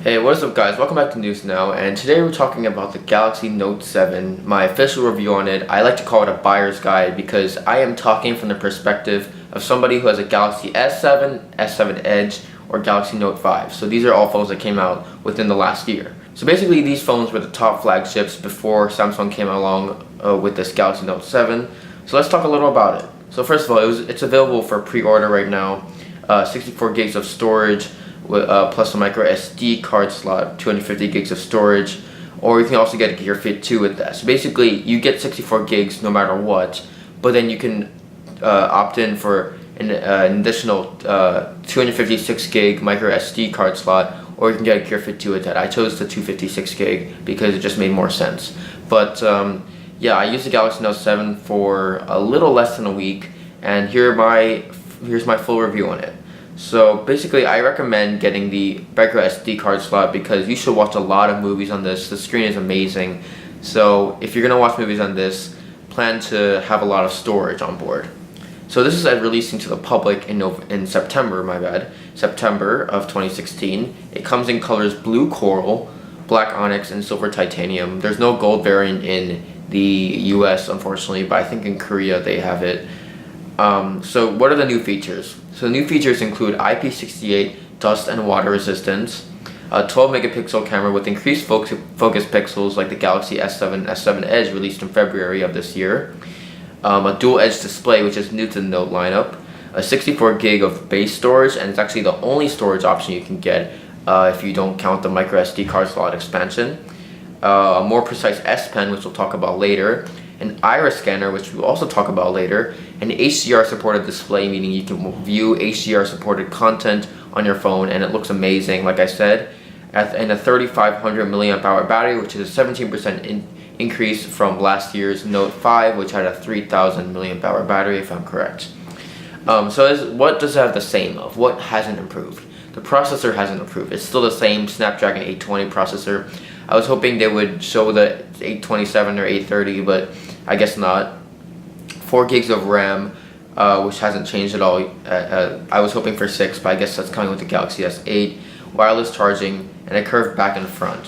Hey, what is up guys? Welcome back to News Now, and today we're talking about the Galaxy Note 7, my official review on it. I like to call it a buyer's guide because I am talking from the perspective of somebody who has a Galaxy S7, S7 Edge, or Galaxy Note 5. So these are all phones that came out within the last year. So basically these phones were the top flagships before Samsung came along with this Galaxy Note 7. So let's talk a little about it. So first of all, it's available for pre-order right now. 64 gigs of storage, plus a micro SD card slot, 250 gigs of storage, or you can also get a Gear Fit 2 with that. So basically you get 64 gigs no matter what, but then you can opt in for an additional 256 gig micro SD card slot, or you can get a Gear Fit 2 with that. I chose the 256 gig because it just made more sense. But yeah, I used the Galaxy Note 7 for a little less than a week, and here's my full review on it. So basically I recommend getting the micro SD card slot because you should watch a lot of movies on this. The screen is amazing. So if you're going to watch movies on this, plan to have a lot of storage on board. So this is releasing to the public in September, September of 2016. It comes in colors blue coral, black onyx, and silver titanium. There's no gold variant in the US unfortunately, but I think in Korea they have it. So what are the new features? So the new features include IP68 dust and water resistance, a 12 megapixel camera with increased focus pixels like the Galaxy S7, S7 Edge released in February of this year, a dual edge display which is new to the Note lineup, a 64 gig of base storage, and it's actually the only storage option you can get if you don't count the micro SD card slot expansion, a more precise S Pen which we'll talk about later, an iris scanner which we'll also talk about later, an HDR supported display, meaning you can view HDR supported content on your phone and it looks amazing like I said, and a 3500 milliamp hour battery which is a 17% increase from last year's Note 5 which had a 3000 milliamp hour battery if I'm correct. What does it have the same of? What hasn't improved? The processor hasn't improved. It's still the same Snapdragon 820 processor. I was hoping they would show the 827 or 830, but I guess not. 4 gigs of RAM, which hasn't changed at all. I was hoping for 6, but I guess that's coming with the Galaxy S8. Wireless charging, and a curved back and front.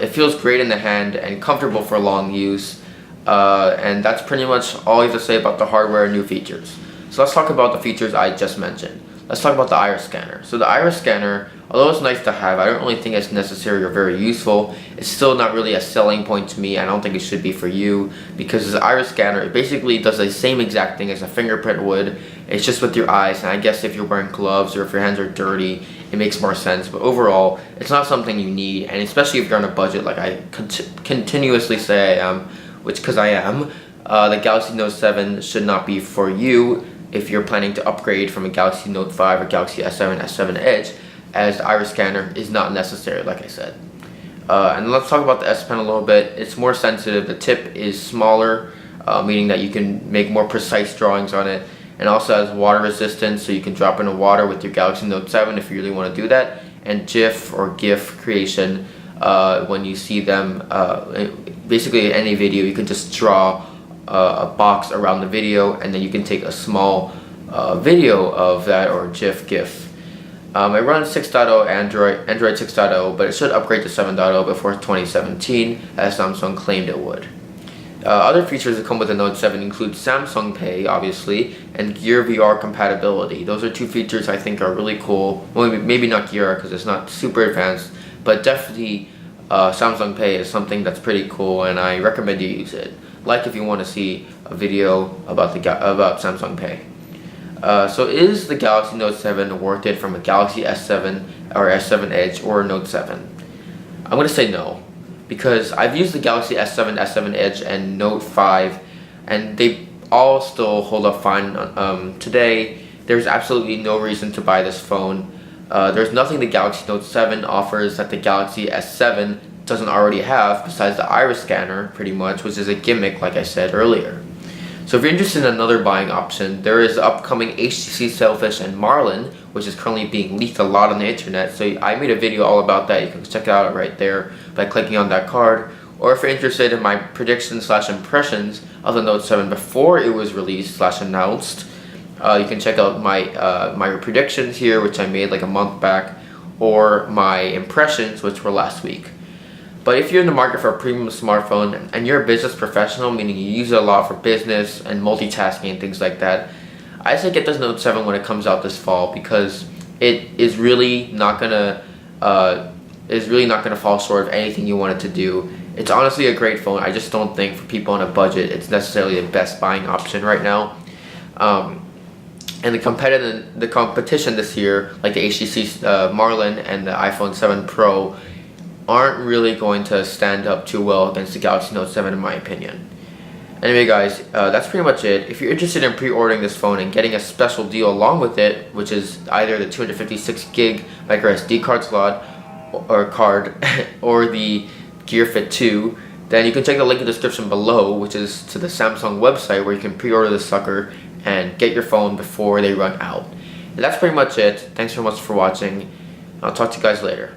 It feels great in the hand and comfortable for long use. And that's pretty much all I have to say about the hardware and new features. So let's talk about the features I just mentioned. Let's talk about the iris scanner. So the iris scanner, although it's nice to have, I don't really think it's necessary or very useful. It's still not really a selling point to me. I don't think it should be for you because the iris scanner, it basically does the same exact thing as a fingerprint would. It's just with your eyes, and I guess if you're wearing gloves or if your hands are dirty, it makes more sense. But overall, it's not something you need, and especially if you're on a budget like I continuously say I am, which because I am, the Galaxy Note 7 should not be for you if you're planning to upgrade from a Galaxy Note 5 or Galaxy S7, S7 Edge, as the iris scanner is not necessary, like I said. And let's talk about the S Pen a little bit. It's more sensitive. The tip is smaller, meaning that you can make more precise drawings on it, and also has water resistance, so you can drop into water with your Galaxy Note 7 if you really want to do that, and GIF or GIF creation, when you see them, basically any video, you can just draw a box around the video, and then you can take a small video of that, or GIF. It runs 6.0 Android 6.0, but it should upgrade to 7.0 before 2017, as Samsung claimed it would. Other features that come with the Note 7 include Samsung Pay, obviously, and Gear VR compatibility. Those are two features I think are really cool. Well, maybe not Gear because it's not super advanced, but definitely Samsung Pay is something that's pretty cool, and I recommend you use it. Like if you want to see a video about Samsung Pay. So is the Galaxy Note 7 worth it from a Galaxy S7 or S7 Edge or Note 7? I'm going to say no, because I've used the Galaxy S7, S7 Edge, and Note 5, and they all still hold up fine. Today, there's absolutely no reason to buy this phone. There's nothing the Galaxy Note 7 offers that the Galaxy S7 doesn't already have, besides the iris scanner, pretty much, which is a gimmick, like I said earlier. So if you're interested in another buying option, there is the upcoming HTC Sailfish and Marlin, which is currently being leaked a lot on the internet. So I made a video all about that. You can check it out right there by clicking on that card. Or if you're interested in my predictions / impressions of the Note 7 before it was released / announced, you can check out my predictions here, which I made like a month back. or my impressions, which were last week. But if you're in the market for a premium smartphone and you're a business professional, meaning you use it a lot for business and multitasking and things like that, I say get this Note 7 when it comes out this fall, because it is really not gonna fall short of anything you want it to do. It's honestly a great phone. I just don't think for people on a budget it's necessarily the best buying option right now. And the competition this year, like the HTC Marlin and the iPhone 7 Pro, aren't really going to stand up too well against the Galaxy Note 7 in my opinion. Anyway guys, that's pretty much it. If you're interested in pre-ordering this phone and getting a special deal along with it, which is either the 256 gig micro SD card slot or the Gear Fit 2, then you can check the link in the description below, which is to the Samsung website where you can pre-order this sucker and get your phone before they run out. And that's pretty much it. Thanks so much for watching. I'll talk to you guys later.